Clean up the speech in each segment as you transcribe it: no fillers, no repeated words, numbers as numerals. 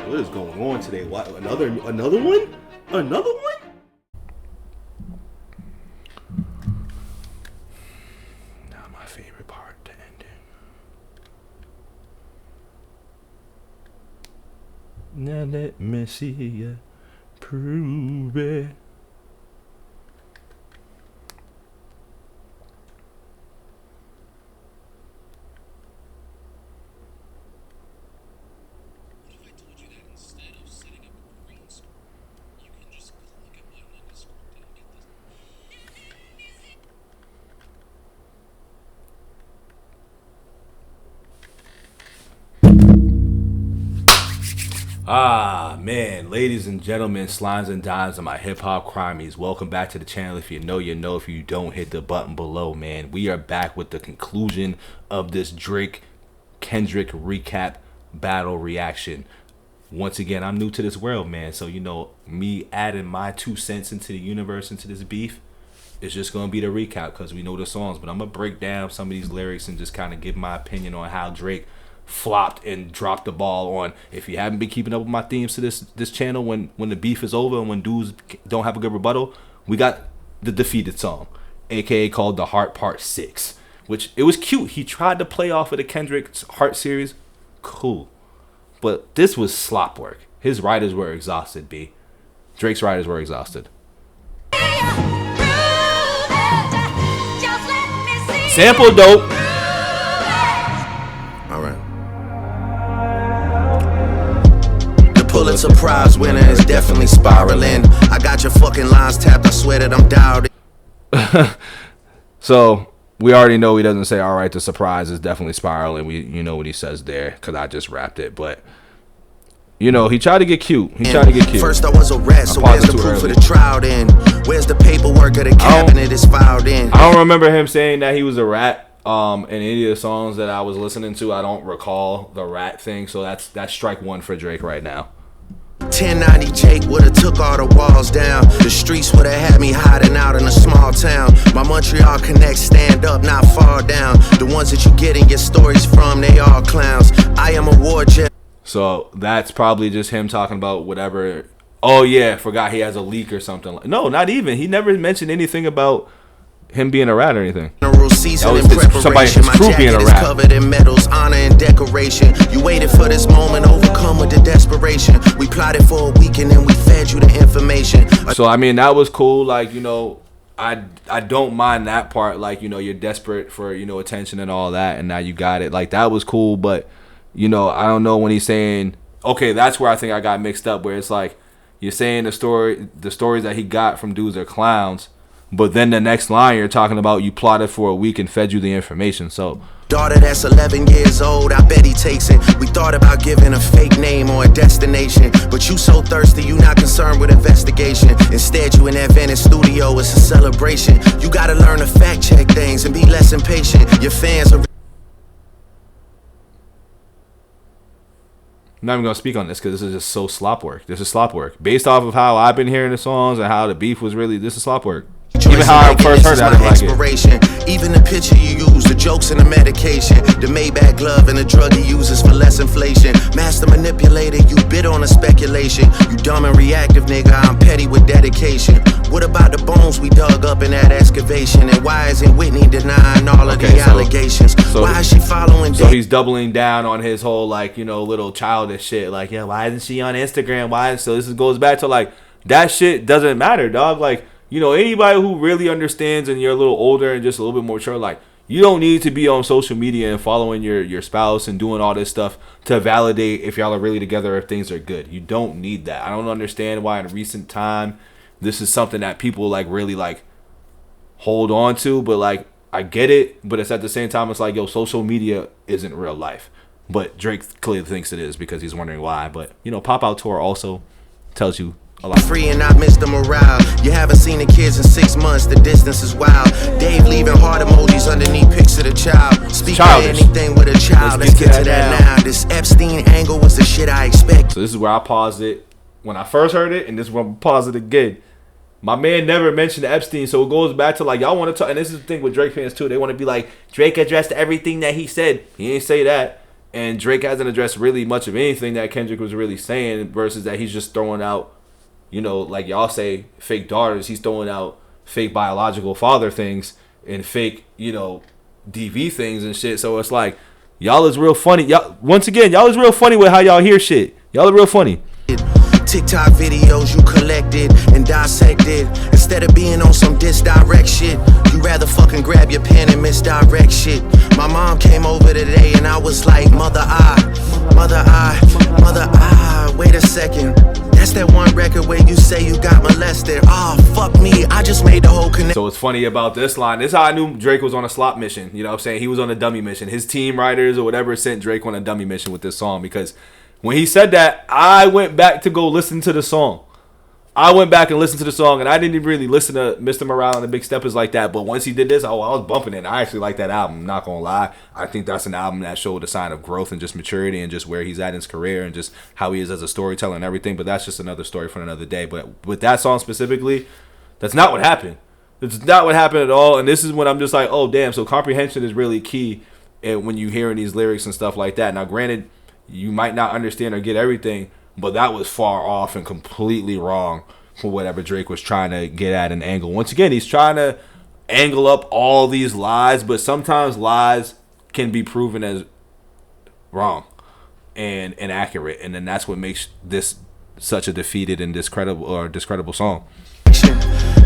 What is going on today? What, another one? Another one? Now my favorite part to end in. Now let me see ya prove it. Ah, man, ladies and gentlemen, slimes and dimes, and my hip-hop crimies, welcome back to the channel. If you know, you know. If you don't, hit the button below, man. We are back with the conclusion of this Drake-Kendrick recap battle reaction. Once again, I'm new to this world, man, so, you know, me adding my 2 cents into the universe, into this beef, it's just going to be the recap because we know the songs. But I'm going to break down some of these lyrics and just kind of give my opinion on how Drake flopped and dropped the ball on. If you haven't been keeping up with my themes to this channel, when the beef is over and when dudes don't have a good rebuttal, we got the defeated song, aka called The Heart Part 6, which it was cute. He tried to play off of the Kendrick's Heart series, cool, but this was slop work. His writers were exhausted. Drake's writers were exhausted. Sample dope. All right. Pulitzer Prize winner is definitely spiraling. I got your fucking lines tapped. I swear that I'm dialed in. So we already know he doesn't say all right. The surprise is definitely spiraling. You know what he says there because I just rapped it, but you know he tried to get cute. First I was a rat, so where's the proof of the trial then? Where's the paperwork of the cabinet is filed in? I don't remember him saying that he was a rat. In any of the songs that I was listening to, I don't recall the rat thing. So that's strike one for Drake right now. 1090 Jake would've took all the walls down. The streets would've had me hiding out in a small town. My Montreal connects stand up, not fall down. The ones that you getting your stories from, they all clowns. I am a war jet. So that's probably just him talking about whatever. Oh yeah, forgot he has a leak or something. No, not even. He never mentioned anything about him being a rat or anything. Somebody's crew being a rat. Covered in medals, honor and decoration. You waited for this moment, overcome with the desperation. We plotted for a week and then we fed you the information. So I mean that was cool. Like, you know, I don't mind that part. Like, you know, you're desperate for, you know, attention and all that, and now you got it. Like that was cool. But you know, I don't know when he's saying, okay, that's where I think I got mixed up. Where it's like you're saying the stories that he got from dudes are clowns. But then the next line you're talking about you plotted for a week and fed you the information. So daughter that's 11 years old, I bet he takes it. We thought about giving a fake name or a destination, but you so thirsty, you not concerned with investigation. Instead, you in that Venice studio, it's a celebration. You gotta learn to fact check things and be less impatient. Your fans are... I'm not even gonna speak on this because this is just so slop work. This is slop work. Based off of how I've been hearing the songs and how the beef was really, this is slop work. Even how I first heard it, I didn't like it. Even the picture you use, the jokes and the medication, the Maybach glove and the drug he uses for less inflation. Master manipulator, you bid on a speculation. You dumb and reactive, nigga, I'm petty with dedication. What about the bones we dug up in that excavation? And why isn't Whitney denying all of the allegations? Why is she following? So he's doubling down on his whole, like, you know, little childish shit. Like, yeah, why isn't she on Instagram? So this goes back to, like, that shit doesn't matter, dog. Like, you know, anybody who really understands and you're a little older and just a little bit more mature, like, you don't need to be on social media and following your spouse and doing all this stuff to validate if y'all are really together, if things are good. You don't need that. I don't understand why in recent time this is something that people, like, really, like, hold on to. But, like, I get it. But it's at the same time, it's like, yo, social media isn't real life. But Drake clearly thinks it is because he's wondering why. But, you know, Pop Out Tour also tells you a lot. Free and not miss the morale. You haven't seen the kids in 6 months. The distance is wild. Dave leaving heart emojis underneath pics of the child. Speak of anything with a child. Let's get to that now. This Epstein angle was the shit I expect. So this is where I paused it when I first heard it, and this is where I'm pause it again. My man never mentioned Epstein, so it goes back to, like, y'all want to talk, and this is the thing with Drake fans too. They want to be like, Drake addressed everything that he said. He ain't say that. And Drake hasn't addressed really much of anything that Kendrick was really saying, versus that he's just throwing out, you know, like y'all say, fake daughters. He's throwing out fake biological father things and fake, you know, DV things and shit. So it's like, y'all is real funny. Y'all, once again, y'all is real funny with how y'all hear shit. Y'all are real funny. TikTok videos you collected and dissected. Instead of being on some disdirect shit, you rather fucking grab your pen and misdirect shit. My mom came over today and I was like, mother, wait a second. That's that one record where you say you got molested. Oh, fuck me, I just made the whole connection. So what's funny about this line, this is how I knew Drake was on a slop mission. You know what I'm saying? He was on a dummy mission. His team writers or whatever sent Drake on a dummy mission with this song, because when he said that, I went back to go listen to the song. I went back and listened to the song, and I didn't even really listen to Mr. Morale and the Big Steppers like that. But once he did this, I was bumping it. I actually like that album, not gonna lie. I think that's an album that showed a sign of growth and just maturity and just where he's at in his career and just how he is as a storyteller and everything. But that's just another story for another day. But with that song specifically, that's not what happened. It's not what happened at all. And this is when I'm just like, oh, damn. So comprehension is really key when you hearing these lyrics and stuff like that. Now, granted, you might not understand or get everything, but that was far off and completely wrong for whatever Drake was trying to get at an angle. Once again, he's trying to angle up all these lies, but sometimes lies can be proven as wrong and inaccurate, and then that's what makes this such a defeated and discreditable song.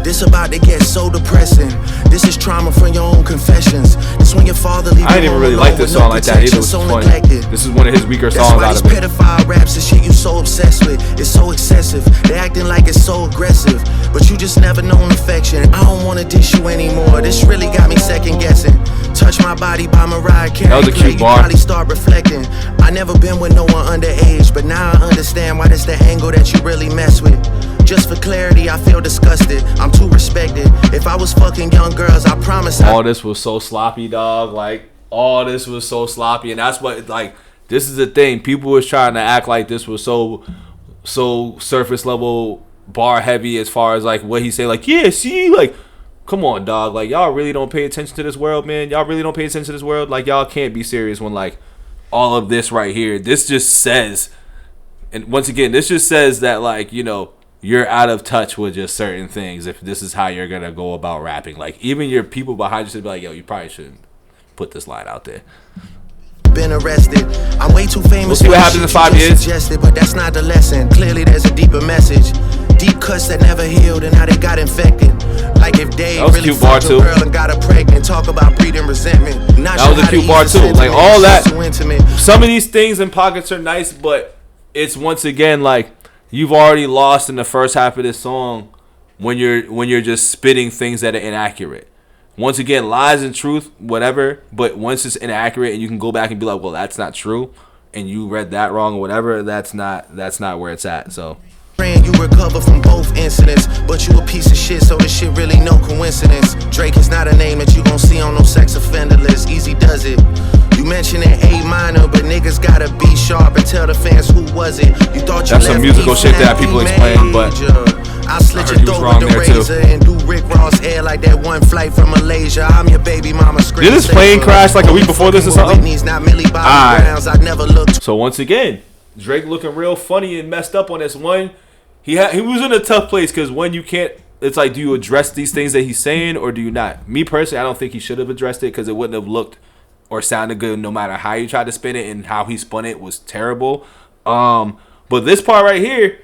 This about to get so depressing. This is trauma from your own confessions. This when your father leave. I didn't even really like this song like that either. It's funny. This is one of his weaker songs out of it. Pedophile raps and shit you so obsessed with. It's so excessive. They acting like it's so aggressive, but you just never known affection. I don't wanna dish you anymore. This really got me second guessing. Touch My Body by Mariah Carey. That was a cute bar. You probably start reflecting. I never been with no one underage, but now I understand why this the angle that you really mess with. Just for clarity, I feel disgusted. I'm too respected. If I was fucking young girls, I promise. All this was so sloppy, dog. Like, all this was so sloppy, and that's what, like, this is the thing. People was trying to act like this was so surface level, bar heavy as far as like what he say. Like, yeah, see, like, come on, dog. Like, y'all really don't pay attention to this world, man. Y'all really don't pay attention to this world. Like, y'all can't be serious when like all of this right here. This just says, and once again, this just says that, like, you know, you're out of touch with just certain things if this is how you're going to go about rapping. Like, even your people behind you should be like, yo, you probably shouldn't put this line out there. Been arrested. I'm way too famous. We'll see what happens in 5 years. But that's not the lesson. Clearly there's a deeper message. Deep cuts that never healed and how they got infected. Like if Dave really fucked a girl and got her pregnant. Talk about breeding resentment. That was a cute bar too. Like, all that. Some of these things in pockets are nice, but it's once again like, you've already lost in the first half of this song when you're just spitting things that are inaccurate. Once again, lies and truth, whatever. But once it's inaccurate and you can go back and be like, well, that's not true, and you read that wrong or whatever, that's not where it's at. So you recover from both incidents, but you a piece of shit, so this shit really no coincidence. Drake is not a name that you gon' see on no sex offender list. Easy does it. You mentioned an A minor, but niggas gotta be sharp and tell the fans who was it. You thought you that's some musical shit that people explain, but I slit your throat with the razor and do Rick Ross hair like that one flight from Malaysia. I'm your baby mama. Did this plane crash like a week before this or something? I never looked. So once again, Drake looking real funny and messed up on this one. He was in a tough place because when you can't, it's like, do you address these things that he's saying or do you not? Me personally, I don't think he should have addressed it because it wouldn't have looked or sounded good no matter how you tried to spin it, and how he spun it was terrible. But this part right here,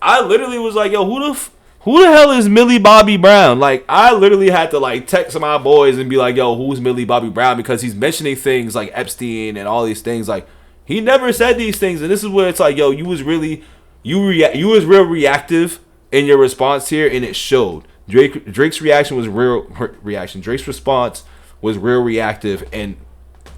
I literally was like, yo, who the hell is Millie Bobby Brown? Like, I literally had to like text my boys and be like, yo, who's Millie Bobby Brown? Because he's mentioning things like Epstein and all these things. Like, he never said these things, and this is where it's like, yo, you was real reactive in your response here, and it showed. Drake's reaction was real reaction. Drake's response was real reactive and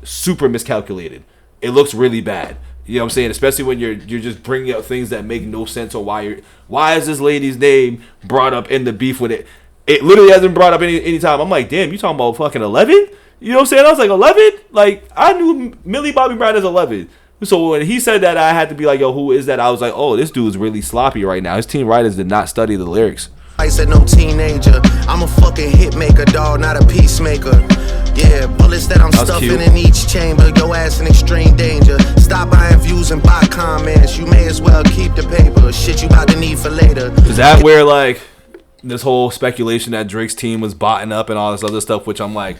super miscalculated. It looks really bad. You know what I'm saying? Especially when you're just bringing up things that make no sense, or why is this lady's name brought up in the beef with it? It literally hasn't brought up any time. I'm like, damn, you talking about fucking 11? You know what I'm saying? I was like, 11? Like, I knew Millie Bobby Brown as 11. So when he said that, I had to be like, yo, who is that? I was like, oh, this dude's really sloppy right now. His team writers did not study the lyrics. I said no teenager. I'm a fucking hit maker, dog, not a peacemaker. Yeah, bullets that I'm stuffing cute. in each chamber. Your ass in extreme danger. Stop buying views and buy comments. You may as well keep the paper. Shit you about to need for later. Is that where like this whole speculation that Drake's team was botting up and all this other stuff, which I'm like,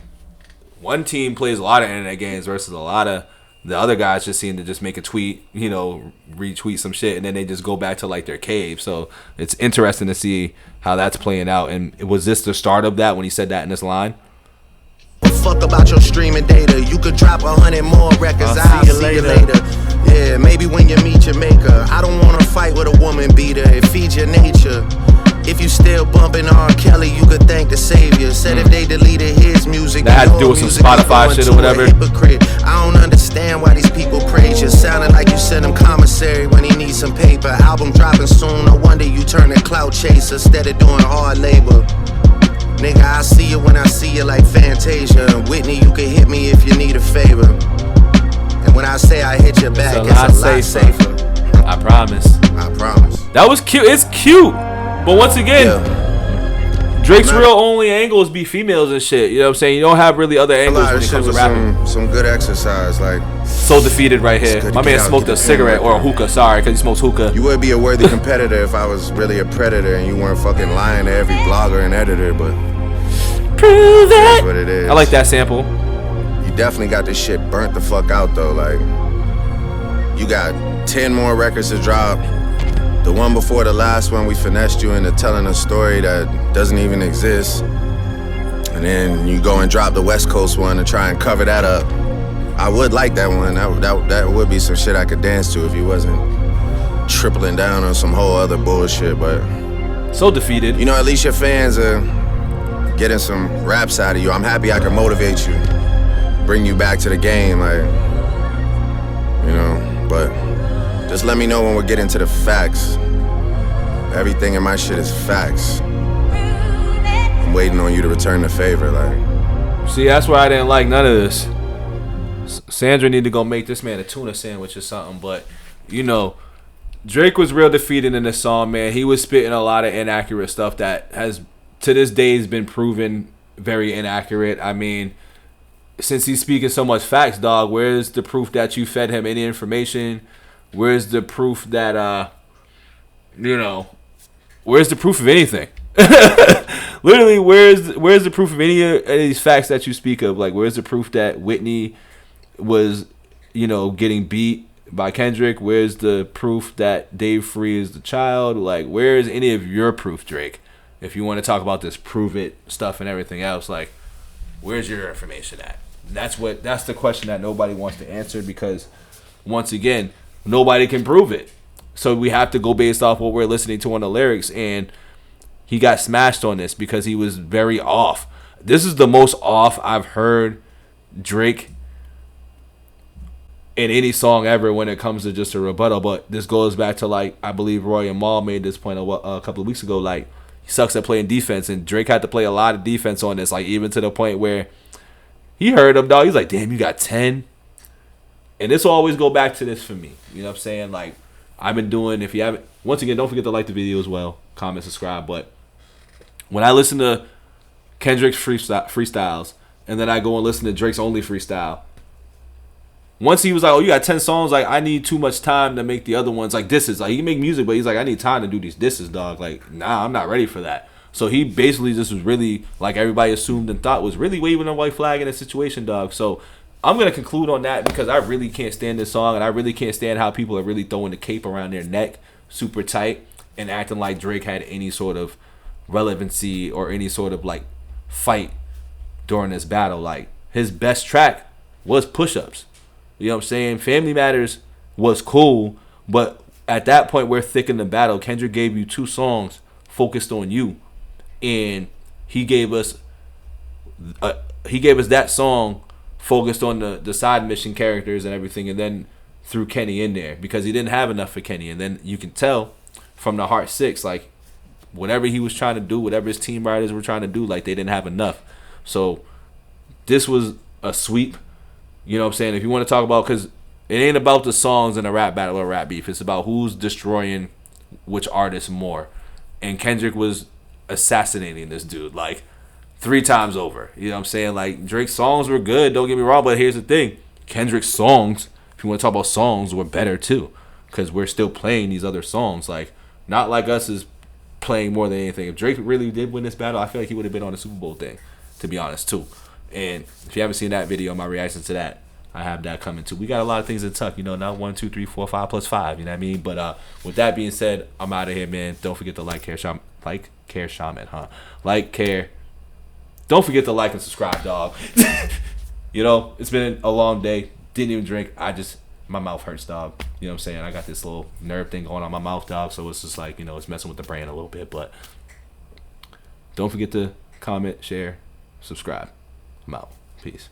one team plays a lot of internet games versus a lot of the other guys just seem to just make a tweet, you know, retweet some shit, and then they just go back to like their cave. So it's interesting to see how that's playing out. And was this the start of that when he said that in this line? Fuck about your streaming data. You could drop 100 more records. I'll see you later. Yeah, maybe when you meet your maker. I don't wanna fight with a woman beater. It feeds your nature. If you still bumping R. Kelly, you could thank the savior. Said if they deleted his music, that had to do with some Spotify shit or whatever. Hypocrite. I don't understand why these people praise you. Sounding like you sent him commissary when he needs some paper. Album dropping soon. No wonder you turn a clout chaser instead of doing hard labor. Nigga, I see you when I see you like Fantasia. Whitney, you can hit me if you need a favor. And when I say I hit your back, it's a lot safer. I promise. I promise. That was cute. It's cute. But once again, Drake's real only angles be females and shit. You know what I'm saying? You don't have really other angles when it comes to rapping. Some good exercise, like So defeated right here. My man smoked a cigarette or a hookah. Sorry, because he smokes hookah. You would be a worthy competitor if I was really a predator and you weren't fucking lying to every blogger and editor. But prove that's what it is. I like that sample. You definitely got this shit burnt the fuck out though. Like you got 10 more records to drop. The one before the last one, we finessed you into telling a story that doesn't even exist. And then you go and drop the West Coast one and try and cover that up. I would like that one. That would be some shit I could dance to if you wasn't tripling down on some whole other bullshit. But so defeated. You know, at least your fans are getting some raps out of you. I'm happy I can motivate you, bring you back to the game, like, you know, but just let me know when we're getting to the facts. Everything in my shit is facts. I'm waiting on you to return the favor, like. See, that's why I didn't like none of this. Sandra need to go make this man a tuna sandwich or something, but, you know, Drake was real defeated in this song, man. He was spitting a lot of inaccurate stuff that has, to this day, has been proven very inaccurate. I mean, since he's speaking so much facts, dog, where's the proof that you fed him any information? Where's the proof that, you know, where's the proof of anything? Literally, where's the proof of any of these facts that you speak of? Like, where's the proof that Whitney was, you know, getting beat by Kendrick? Where's the proof that Dave Free is the child? Like, where is any of your proof, Drake? If you want to talk about this prove it stuff and everything else, like, where's your information at? That's the question that nobody wants to answer, because once again, nobody can prove it. So we have to go based off what we're listening to on the lyrics, and he got smashed on this because he was very off. This is the most off I've heard Drake in any song ever when it comes to just a rebuttal. But this goes back to, like, I believe Roy and Mal made this point a couple of weeks ago. Like, he sucks at playing defense, and Drake had to play a lot of defense on this, like, even to the point where he heard him, dog. He's like, damn, you got 10? And this will always go back to this for me. You know what I'm saying? Like, I've been doing, if you haven't, once again, don't forget to like the video as well, comment, subscribe. But when I listen to Kendrick's freestyles, and then I go and listen to Drake's only freestyle, once he was like, oh, you got 10 songs, like, I need too much time to make the other ones. Like, disses. Like, he can make music, but he's like, I need time to do these disses, dog. Like, nah, I'm not ready for that. So he basically just was really, like everybody assumed and thought, was really waving a white flag in a situation, dog. So I'm going to conclude on that because I really can't stand this song, and I really can't stand how people are really throwing the cape around their neck super tight and acting like Drake had any sort of relevancy or any sort of, like, fight during this battle. Like, his best track was Push-Ups. You know what I'm saying? Family Matters was cool, but at that point, we're thick in the battle. Kendrick gave you 2 songs focused on you, and he gave us that song focused on the side mission characters and everything, and then threw Kenny in there because he didn't have enough for Kenny. And then you can tell from the Heart 6, like, whatever he was trying to do, whatever his team riders were trying to do, like, they didn't have enough. So this was a sweep. You know what I'm saying? If you want to talk about, because it ain't about the songs in a rap battle or rap beef. It's about who's destroying which artist more. And Kendrick was assassinating this dude. Like, 3 times over. You know what I'm saying? Like, Drake's songs were good, don't get me wrong, but here's the thing. Kendrick's songs, if you want to talk about songs, were better too. Because we're still playing these other songs. Like, not like us is playing more than anything. If Drake really did win this battle, I feel like he would have been on the Super Bowl thing, to be honest, too. And if you haven't seen that video, my reaction to that, I have that coming too. We got a lot of things in tuck, you know, not 1, 2, 3, 4, 5 plus 5, you know what I mean? But with that being said, I'm out of here, man. Don't forget to like, care, shaman, huh? Like, care. Don't forget to like and subscribe, dog. You know, it's been a long day. Didn't even drink. My mouth hurts, dog. You know what I'm saying? I got this little nerve thing going on my mouth, dog. So it's just like, you know, it's messing with the brain a little bit. But don't forget to comment, share, subscribe. I'm out. Peace.